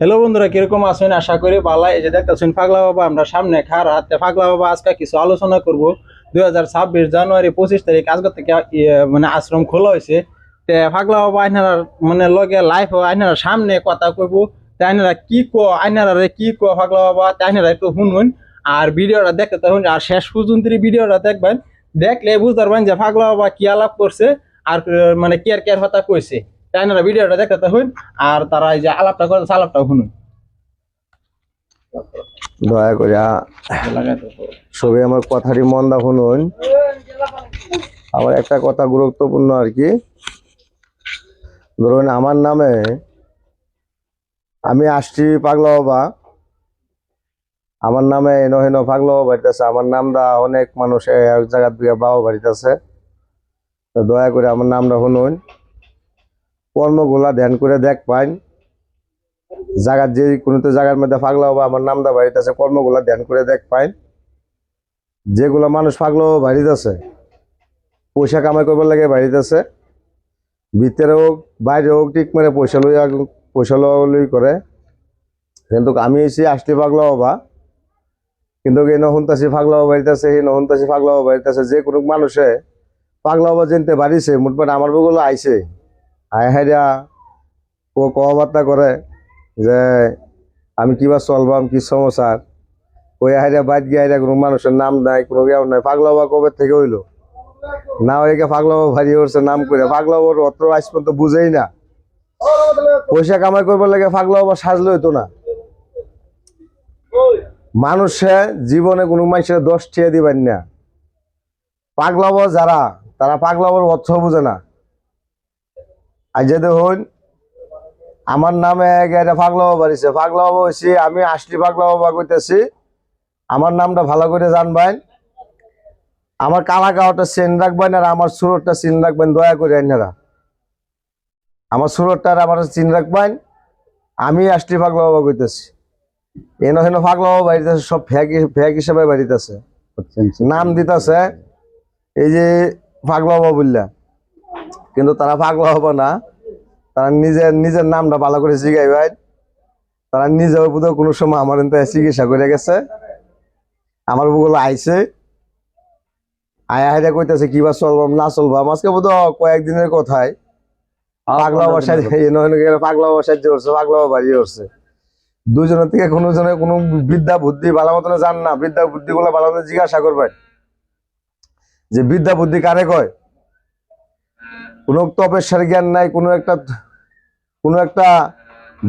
Hello বন্ধুরা, কিরকম আছেন? আশা করি ভালো। এই যে দেখতেছেন পাগলা বাবা, আমরা সামনে খাড়া হাতে পাগলা বাবা আজকে কিছু আলোচনা করব। 2026 জানুয়ারি 25 তারিখ আজকে থেকে মানে আশ্রম খোলা হয়েছে। তে পাগলা বাবা আইনারা মানে লগে লাইফ আইনারা সামনে কথা কইব। তে আইনারা কি আইনারা কি পাগলা বাবা, তে আইনারা একটু শুনুন। আর ভিডিওটা দেখতে থাকুন আর শেষ পর্যন্ত ভিডিওটা দেখবেন। দেখলে বুঝতে পারবেন যে পাগলা বাবা কি আলাপ করছে আর মানে কেয়ার কেয়ার কথা কইছে। তাই না, ভিডিওটা দেখতে থাকুন আর তারা এই যে আলাপটা করে আলাপটাও শুনুন। দয়া করে সবাই আমার কথারই মন দা শুনুন। আমার একটা কথা গুরুত্বপূর্ণ আর কি। ধরুন আমার নামে আমি আসছি পাগলা বাবা, আমার নামে এনো হেনো পাগলা বাবা বাড়িতেছে। আমার নামটা অনেক মানুষ এক জায়গা থেকে বাবা বাড়িতেছে। তো দয়া করে আমার নামটা শুনুন, কর্মগুলা ধ্যান করে দেখ পাইন। জায়গার যে কোনো তো জায়গার মধ্যে পাগলা বাবা আমার নামটা বাড়িতেছে, কর্মগুলা ধ্যান করে দেখ পাইন। যেগুলো মানুষ পাগলা বাবা বাড়িতেছে পয়সা কামাই করবার লাগে বাড়িতেছে, ভিতরে হোক বাইরে হোক ঠিক মানে পয়সা লই করে। কিন্তু আমি এসে আসতে পাগলা বাবা, কিন্তু এই নহন্তাসি পাগলা বাবা বাড়িতেছে, এই নহন্তাসি পাগলা বাবা বাড়িতেছে। যে কোনো মানুষে পাগলা বাবা জানতে বাড়িছে মোটমাট আমার বগুলো আইছে, আয় হাইরা ও কথাবার্তা করে যে আমি কিবা চলবাম কি সমস্যার। ওই হাইরা বাইর গিয়ে হাইরা কোনো মানুষের নাম নাই, কোনো কেউ নাই। পাগলা বাবা কবে থেকে হইলো না, ওইকে পাগলা বাবা ভারী করছে নাম করে। পাগলা বাবার অত আজ পর্যন্ত বুঝেই না। পয়সা কামাই করবার লাগে পাগলা বাবা সাজলে হইতো না। মানুষে জীবনে কোনো মানুষের দোষ ঠিয়ে দিবেন না। পাগলা বাবা যারা, তারা পাগলা বাবার অর্থ বুঝে না। আর যে দেখুন আমার নামে একটা পাগলা বাবা বাড়িছে, পাগলা বাবা হয়েছি আমি আসলি পাগলা বাবা কইতেছি। আমার নামটা ভালো করে জানবেন, আমার কালা গাওয়াটা চেন রাখবেন আর আমার সুরতটা চিন রাখবেন দয়া করে। আপনারা আমার সুরতটা আমার চিন রাখবেন। আমি আসলি পাগলা বাবা কইতেছি, এনো হেন পাগলা বাবা বাড়িতেছে, সব ফ্যাক হিসেবে বাড়িতেছে নাম দিতেছে এই যে পাগলা বাবা বললা। কিন্তু তারা পাগলা বাবা না, তারা নিজের নামটা ভালো করে জিগাই ভাই। তারা নিজেও বোধহয় কোনো সময় আমার চিকিৎসা করে গেছে। আমার বগুলো আইছে, আয়া হাইরা কইতেছে কিবা চলবাম না চলবাম। আজকে বোধ কয়েকদিনের কথায় পাগলা বাবার সাথে পাগলা বাবার সাহায্য করছে, পাগলা বাবা বাড়ি করছে। দুজনের থেকে কোনো জনে কোনো বিদ্যা বুদ্ধি ভালো মতন জান না। বিদ্যা বুদ্ধি গুলো ভালো মতন জিজ্ঞাসা করবেন যে বিদ্যা বুদ্ধি কারে কয়। কোনো তপস্যার জ্ঞান নাই, কোনো একটা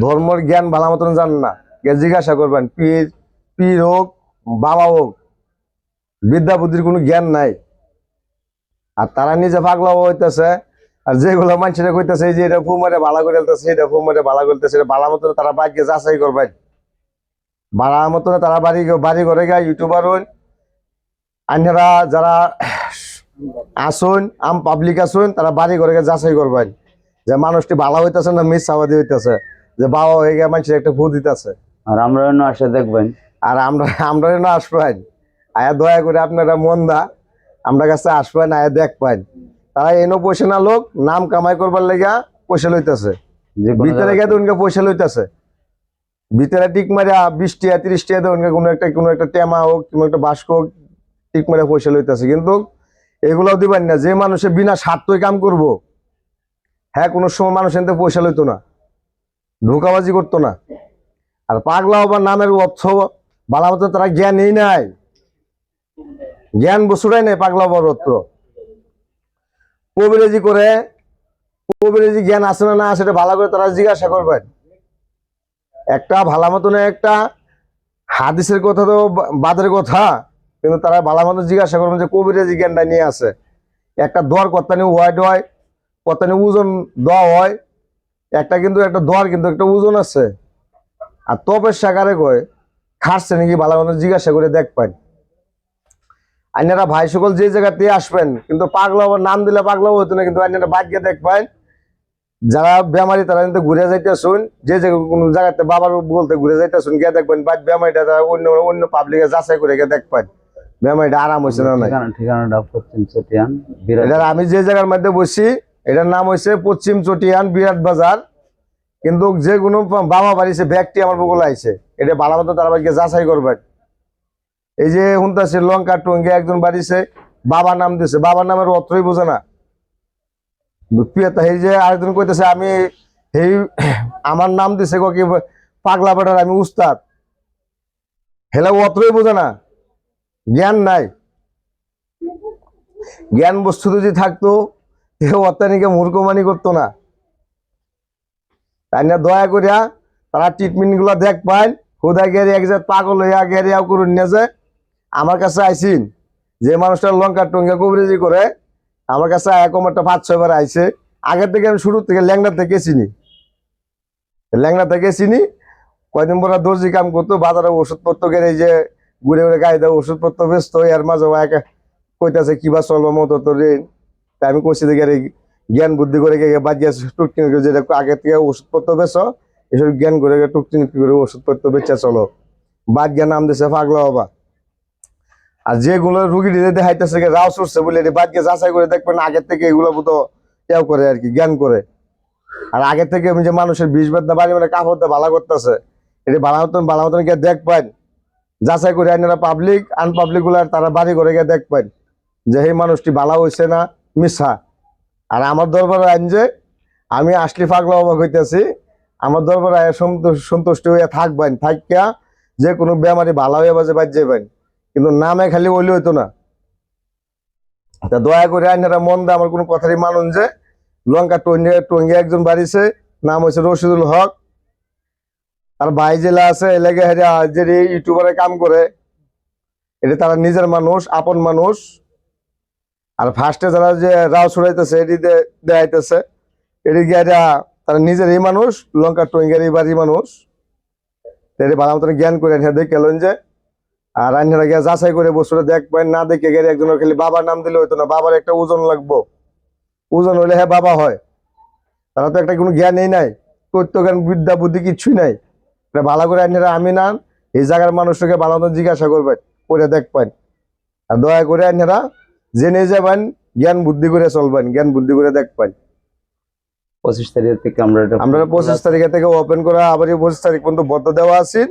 ধর্মের জ্ঞান ভালো মতন জান না, জিজ্ঞাসা করবেন। পীর হোক বাবা হোক, বিদ্যা বুদ্ধির কোনো জ্ঞান নাই। আর তারা নিজে পাগলা হইতেছে। আর যেগুলো মানুষেরা কইতেছে যে এটা ফুমারে ভালো করে ফেলতেছে, এটা ফুমারে ভালো করতেছে, এটা ভালো মতন তারা বাইকে যাচাই করবেন। ভালো মতন তারা বাড়ি ঘরে গিয়ে ইউটিউবার হন, আন্যরা যারা আসুন আম পাবলিক আসুন, তারা বাড়ি ঘরে গিয়ে যাচাই করবেন যে মানুষটি ভালো হইতেছে না মিথ্যাবাদী হইতেছে, যে বাবা হয়ে গিয়ে মানুষের একটা ভূত দিতেছে। আর আমরা আসে দেখবেন, আর আমরা আসবেন। আয়া দয়া করে আপনারা মন দা আমরা কাছে আসবেন, আয়া দেখবেন। তারা এনো পয়সা না লোক নাম কামাই করবার লেগা পয়সা লইতেছে, ভিতরে গিয়ে উনকে পয়সা লইতেছে। ভিতরে টিক মারা 20 টাকা 30 টাকা উনকে কোনো একটা টেমা হোক কোনো একটা বাস্ক হোক টিক মারা পয়সা লইতেছে। কিন্তু এগুলাও দিবেন না। যে মানুষে বিনা স্বার্থই কাম করব, হ্যাঁ কোনো সময় মানুষ এনতে পয়সা লইতো না, ধোকাবাজি করতো না। আর পাগলা বাবা নামের অর্থ বালা মতো তারা জ্ঞানই নাই, জ্ঞান বসুরাই নাই পাগলা বাবার অর্থ। কবিরাজি করে, কবিরাজি জ্ঞান আছে না না সেটা ভালো করে তারা জিজ্ঞাসা করবেন। একটা ভালো মতন একটা হাদিসের কথা তো বাদের কথা, কিন্তু তারা ভালো মতন জিজ্ঞাসা করবেন যে কবিরাজি জ্ঞানটা নিয়ে আছে। একটা দর কত্তানি ওয়াইড হয়, কত্তানি ওজন দেওয়া হয় একটা, কিন্তু একটা দর কিন্তু একটা ওজন আছে। আর তপের সাকারে কয় খাটছে নাকি ভালো মতন জিজ্ঞাসা করে দেখ পাই। আইনারা ভাই সকল যে জায়গাতে আসবেন, কিন্তু পাগলা বাবার নাম দিলে পাগলা হতো না, কিন্তু আইনারা বাদ গিয়ে দেখ পাই। যারা বেমারি তারা কিন্তু ঘুরে যাইতে শুন, যে কোনো জায়গাতে বাবার বলতে ঘুরে যাইতে শুন, গিয়ে দেখবেন বাদ বেমারিটা তারা অন্য পাবলিকে যাচাই করে গিয়ে দেখ পাই বেমারিটা আরাম হয়েছে না নাই। আমি যে জায়গার মধ্যে বসি এটার নাম হয়েছে পশ্চিম চটিয়ান বিরাট বাজার। কিন্তু যে কোনো বাবা বাড়িছে ব্যক্তি আমার বগুলা আইছে, এটা ভালো মতো তারা বাড়িকে যাচাই করবেন। এই যে হুনতাছে লঙ্কা টঙ্গে একজন বাড়িছে, বাবার নাম দিছে, বাবার নামের অর্থই বোঝে না। এই যে আরেকজন কইতেছে আমি এই আমার নাম দিছে কি পাগলা বেটার, আমি উস্তাদ, হেলা অর্থই বোঝে না, জ্ঞান নাই। জ্ঞান বস্তু যদি থাকতো অত্যানিকে মূর্খমানি করতো না। তাই না, দয়া করিয়া তারা ট্রিটমেন্ট গুলা দেখ পান, খোদা গেরি এক পাগল হইয়া গেরিয়াও করুন নিয়ে যে আমার কাছে আইসিন। যে মানুষটা লঙ্কা টঙ্গা কবরেজি করে আমার কাছে এরকম একটা 5-6 বার আইছে। আগের থেকে আমি শুরু থেকে ল্যাংড়া থেকে চিনি, কয়দিন পর দর্জি কাম করতো, বাজারে ওষুধপত্র গেলে এই যে ঘুরে ঘুরে গাড়ি দেওয়া ওষুধপত্র ব্যস্ত, এর মাঝে কইতাছে কিবা চলবো মতো তো ঋণ। তাই আমি কইছি যে জ্ঞান বুদ্ধি করে বাজিয়ে টুকটিন করে, যেটা আগে থেকে ওষুধপত্র বেচো এসব জ্ঞান করে টুকটিন করে ওষুধপত্র বেচা চলো। বাদ জ্ঞান নাম দিছে পাগলা বাবা। আর যেগুলো রুগী দেখাইতেছে রাও চড়ছে বলে বাদ গিয়ে যাচাই করে দেখবেন আগের থেকে এগুলো বোধ কেউ করে আর কি, জ্ঞান করে। আর আগের থেকে আমি যে মানুষের বিষ বেদনা বাড়ি মানে কাপড় ভালো করতেছে, এটি ভালো মতন গিয়ে দেখবেন, যাচাই করে আপনারা পাবলিক আনপাবলিক গুলার তারা বাড়ি করে গিয়ে দেখবেন যে এই মানুষটি ভালো হয়েছে না মিশা। আর আমার দরবারে আইন যে আমি আসলে পাগলা বাবা হইতেছি, আমার দরবারে সন্তুষ্ট হইয়া থাকবেন, থাকিয়া যে কোনো বেমারি ভালো হইয়া বাজে বাজ যাবেন, কিন্তু নামে খালি ওইলে হইতো না। তা দয়া করে আইনারা মন দেয় আমার কোনো কথারই মানুন যে লঙ্কা টঙ্গি একজন বাড়িছে, নাম হয়েছে রশিদুল হক। আর ভাই জেলা আছে এলাকা হেরা যে ইউটিউবারে কাম করে, এটা তারা নিজের মানুষ, আপন মানুষ। আর ফার্স্টে যারা যে রাও ছড়াইতেছে এটি দেখাইতেছে, এটি গিয়ে তারা নিজের এই মানুষ, লঙ্কা টঙ্গের এই বাড়ির মানুষ। এটি ভালো মতন জ্ঞান করে দেখে এলেন যে। আর আইনারা গিয়ে যাচাই করে বস্তুটা দেখবেন, না দেখে গেলে একজনের খালি বাবার নাম দিলে হইতো না, বাবার একটা ওজন লাগবো, ওজন হইলে হ্যাঁ বাবা হয়। তারা তো একটা কোনো জ্ঞানই নাই, তথ্য জ্ঞান বিদ্যা বুদ্ধি কিচ্ছুই নাই। ভালো করে আইনারা আমি না এই জায়গার মানুষটাকে ভালো মতন জিজ্ঞাসা করবেন, করে দেখবেন। আর দয়া করে আইনারা জেনে যাবেন, জ্ঞান বুদ্ধি করে চলবেন, জ্ঞান বুদ্ধি করে দেখবেন। 25 তারিখ থেকে আমরা 25 তারিখ থেকে ওপেন করা, আবার 25 তারিখ পর্যন্ত বদ্ধ দেওয়া আছে।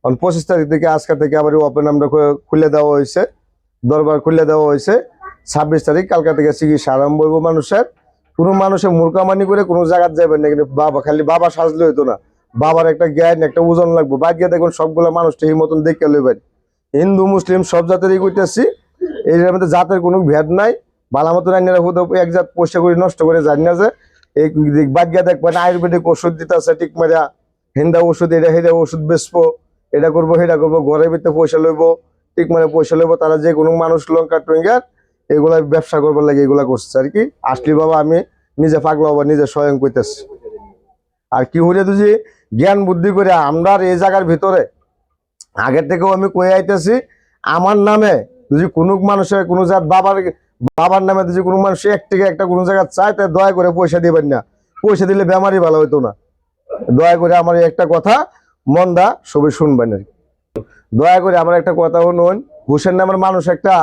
25 তারিখ থেকে আজকে থেকে আবার ওপেন আমরা খুলে দেওয়া হয়েছে, দরবার খুলে দেওয়া হয়েছে। 26 তারিখ কালকা থেকে চিকিৎসা আরম্ভ হইব। মানুষের কোনো মানুষের মূর্খামানি করে কোনো জায়গায় যাবেন না, কিন্তু বাবা খালি বাবা সাজলে হইতো না, বাবার একটা জ্ঞান একটা ওজন লাগবে। বাদ গিয়ে দেখুন সবগুলো মানুষটা এই মতন দেখে লইবেন। হিন্দু মুসলিম সব জাতেরই কইতেছি, এর মধ্যে জাতের কোনো ভেদ নাই। ভালো মতন আইনারা এক জাত পয়সা করে নষ্ট করে জানি না যে এই বাদ গিয়ে দেখবেন আয়ুর্বেদিক ওষুধ দিতে আছে ঠিক মারিয়া, হিন্দা ওষুধ এটা হেরা ওষুধ বেচবো, এটা করবো সেটা করবো, ঘরের ভিতরে পয়সা লইবো, ঠিক মানে পয়সা লইবো। তারা যে কোনো মানুষ লঙ্কা টঙ্গার এগুলা ব্যবসা করবার লাগে এগুলা করছে আর কি। আসলি বাবা আমি নিজে পাগলা বাবা নিজে স্বয়ং কইতেছি। আর কি হলে তুই জ্ঞান বুদ্ধি করে আমরা এই জায়গার ভিতরে আগের থেকেও আমি কয়ে আইতেছি, আমার নামে যদি কোনো মানুষের কোনো জাত বাবার নামে যদি কোনো মানুষ এক থেকে একটা কোনো জায়গায় চায়, তাই দয়া করে পয়সা দিবেন না। পয়সা দিলে বেমারি ভালো হইতো না। দয়া করে আমার একটা কথা মন দা সবাই শুনবেন আর কি। দয়া করে আমার একটা কথা শুনুন, হুসেন নামের মানুষ একটা,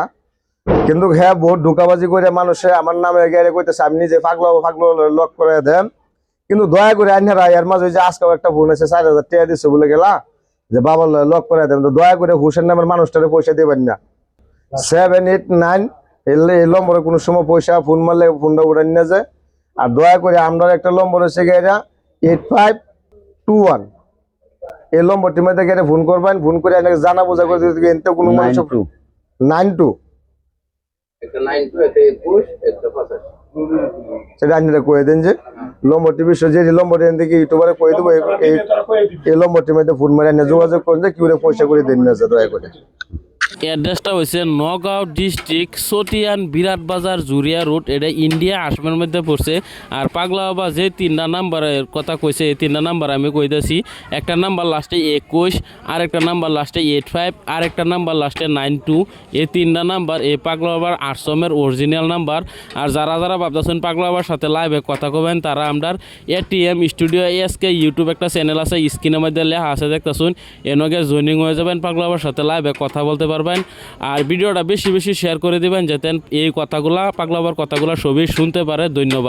কিন্তু হ্যাঁ বহুত ঢোকাবাজি করে মানুষে আমার নামে গেলে কইতেছে আমি নিজে পাগলা লক করে দেন। কিন্তু দয়া করে আইনারা এর মাঝে যে আজকাল একটা ফোন আছে 4000 টাকা দিচ্ছে বলে গেলা যে বাবা লক করে দেন, তো দয়া করে হুসেন নামের মানুষটারে পয়সা দিবেন না। 789 এই নম্বরে কোনো সময় পয়সা ফোন মারলে ফোনটা উঠান না যায়। আর দয়া করে আমরা একটা নম্বর হচ্ছে গিয়ে 8521, এই নম্বরটির মধ্যে গেলে ফোন করবেন, ফোন করে জানা বোঝা করে দিতে কোনো মানুষ 92 সেটা আইনারা কয়ে দেন যে নম্বরটি বিষয় যে নম্বরটি থেকে ইউটিউবারে কয়ে দেবো, এই নম্বরটির মধ্যে ফোন মারে যোগাযোগ করেন যে কি করে পয়সা করে দেন না দয়া করে। অ্যাড্রেসটা হয়েছে নগাঁও ডিস্ট্রিক্ট চটিয়ান বিরাট বাজার জুরিয়া রোড, এটা ইন্ডিয়া আসামের মধ্যে পড়ছে। আর পাগলা বাবা যে 3টা নাম্বারের কথা কইছে এই 3টা নাম্বার আমি কইতেছি। একটা নাম্বার লাস্টে 21, আরেকটা নাম্বার লাস্টে 85, আরেকটা নাম্বার লাস্টে 92। এই 3টা নাম্বার এই পাগলা বাবার আসামের অরিজিনাল নাম্বার। আর যারা যারা ভাবতেছেন পাগলা বাবার সাথে লাইভে কথা কবেন, তারা আমার ATM স্টুডিও SK ইউটিউব একটা চ্যানেল আছে, স্ক্রিনের মধ্যে লেখা আছে দেখতেছুন, এনকে জয়েনিং হয়ে যাবেন, পাগলা বাবার সাথে লাইভে কথা বলতে পারবেন। আর ভিডিওটা বেশি বেশি শেয়ার করে দিবেন যাতে এই কথাগুলা পাগলা বাবার কথাগুলা সবই শুনতে পারে। ধন্যবাদ।